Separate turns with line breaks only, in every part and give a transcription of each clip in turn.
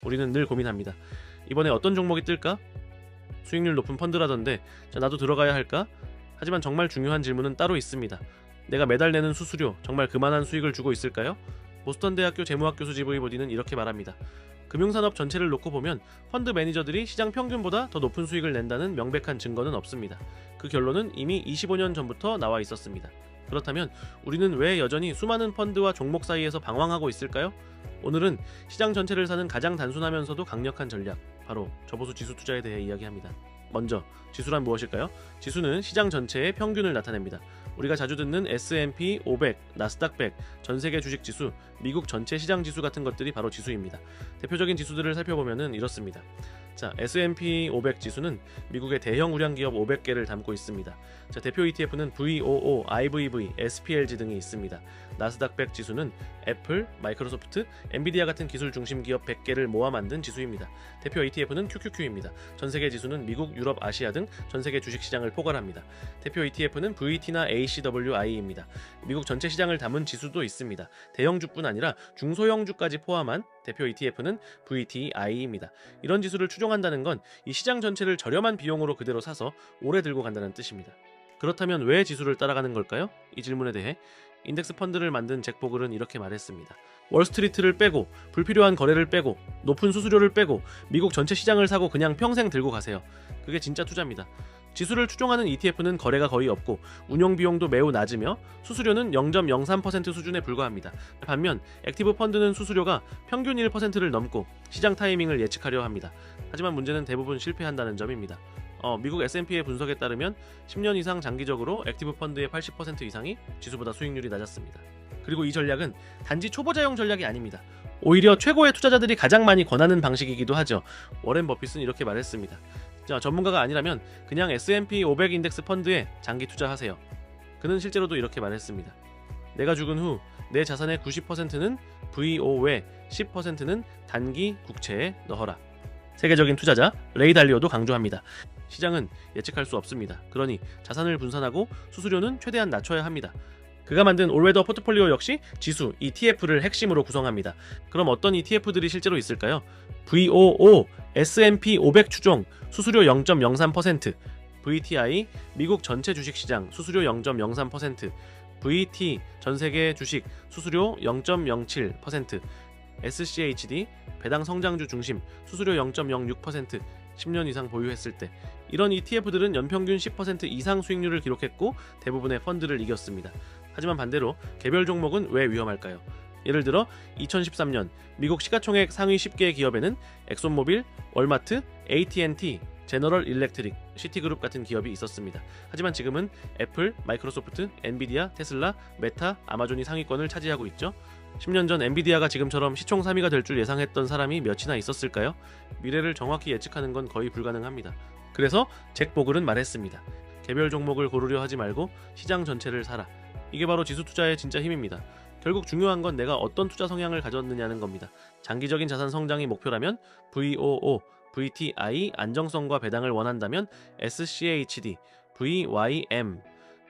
우리는 늘 고민합니다. 이번에 어떤 종목이 뜰까? 수익률 높은 펀드라던데 나도 들어가야 할까? 하지만 정말 중요한 질문은 따로 있습니다. 내가 매달 내는 수수료 정말 그만한 수익을 주고 있을까요? 보스턴 대학교 재무학교수 지브이보디는 이렇게 말합니다. 금융산업 전체를 놓고 보면 펀드 매니저들이 시장 평균보다 더 높은 수익을 낸다는 명백한 증거는 없습니다. 그 결론은 이미 25년 전부터 나와 있었습니다. 그렇다면 우리는 왜 여전히 수많은 펀드와 종목 사이에서 방황하고 있을까요? 오늘은 시장 전체를 사는 가장 단순하면서도 강력한 전략, 바로 저보수 지수 투자에 대해 이야기합니다. 먼저 지수란 무엇일까요? 지수는 시장 전체의 평균을 나타냅니다. 우리가 자주 듣는 S&P 500, 나스닥 100, 전세계 주식 지수, 미국 전체 시장 지수 같은 것들이 바로 지수입니다. 대표적인 지수들을 살펴보면 이렇습니다. S&P 500 지수는 미국의 대형 우량 기업 500개를 담고 있습니다. 대표 ETF는 VOO, IVV, SPLG 등이 있습니다. 나스닥 100 지수는 애플, 마이크로소프트, 엔비디아 같은 기술 중심 기업 100개를 모아 만든 지수입니다. 대표 ETF는 QQQ입니다. 전세계 지수는 미국, 유럽, 아시아 등 전세계 주식시장을 포괄합니다. 대표 ETF는 VT나 ACWI입니다. 미국 전체 시장을 담은 지수도 있습니다. 대형주뿐 아니라 중소형주까지 포함한 대표 ETF는 VTI입니다. 이런 지수를 추종한다는 건 이 시장 전체를 저렴한 비용으로 그대로 사서 오래 들고 간다는 뜻입니다. 그렇다면 왜 지수를 따라가는 걸까요? 이 질문에 대해 인덱스 펀드를 만든 잭 보글은 이렇게 말했습니다. 월스트리트를 빼고, 불필요한 거래를 빼고, 높은 수수료를 빼고, 미국 전체 시장을 사고 그냥 평생 들고 가세요. 그게 진짜 투자입니다. 지수를 추종하는 ETF는 거래가 거의 없고 운용 비용도 매우 낮으며 수수료는 0.03% 수준에 불과합니다. 반면 액티브 펀드는 수수료가 평균 1%를 넘고 시장 타이밍을 예측하려 합니다. 하지만 문제는 대부분 실패한다는 점입니다. 미국 S&P의 분석에 따르면 10년 이상 장기적으로 액티브 펀드의 80% 이상이 지수보다 수익률이 낮았습니다. 그리고 이 전략은 단지 초보자용 전략이 아닙니다. 오히려 최고의 투자자들이 가장 많이 권하는 방식이기도 하죠. 워렌 버핏은 이렇게 말했습니다. 전문가가 아니라면 그냥 S&P 500 인덱스 펀드에 장기 투자하세요. 그는 실제로도 이렇게 말했습니다. 내가 죽은 후 내 자산의 90%는 VO에 10%는 단기 국채에 넣어라. 세계적인 투자자 레이 달리오도 강조합니다. 시장은 예측할 수 없습니다. 그러니 자산을 분산하고 수수료는 최대한 낮춰야 합니다. 그가 만든 올웨더 포트폴리오 역시 지수, ETF를 핵심으로 구성합니다. 그럼 어떤 ETF들이 실제로 있을까요? VOO, S&P 500 추종, 수수료 0.03%, VTI, 미국 전체 주식시장, 수수료 0.03%, VT, 전세계 주식, 수수료 0.07%, SCHD, 배당 성장주 중심, 수수료 0.06%, 10년 이상 보유했을 때. 이런 ETF들은 연평균 10% 이상 수익률을 기록했고 대부분의 펀드를 이겼습니다. 하지만 반대로 개별 종목은 왜 위험할까요? 예를 들어 2013년 미국 시가총액 상위 10개 기업에는 엑손모빌, 월마트, AT&T, 제너럴 일렉트릭, 시티그룹 같은 기업이 있었습니다. 하지만 지금은 애플, 마이크로소프트, 엔비디아, 테슬라, 메타, 아마존이 상위권을 차지하고 있죠. 10년 전 엔비디아가 지금처럼 시총 3위가 될 줄 예상했던 사람이 몇이나 있었을까요? 미래를 정확히 예측하는 건 거의 불가능합니다. 그래서 잭 보글은 말했습니다. 개별 종목을 고르려 하지 말고 시장 전체를 사라. 이게 바로 지수 투자의 진짜 힘입니다. 결국 중요한 건 내가 어떤 투자 성향을 가졌느냐는 겁니다. 장기적인 자산 성장이 목표라면 VOO, VTI 안정성과 배당을 원한다면 SCHD, VYM,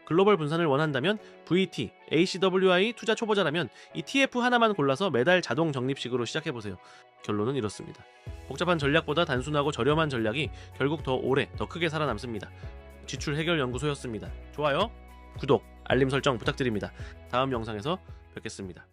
글로벌 분산을 원한다면 VT, ACWI 투자 초보자라면 이 TF 하나만 골라서 매달 자동 적립식으로 시작해보세요. 결론은 이렇습니다. 복잡한 전략보다 단순하고 저렴한 전략이 결국 더 오래, 더 크게 살아남습니다. 지출 해결 연구소였습니다. 좋아요, 구독, 알림 설정 부탁드립니다. 다음 영상에서 뵙겠습니다.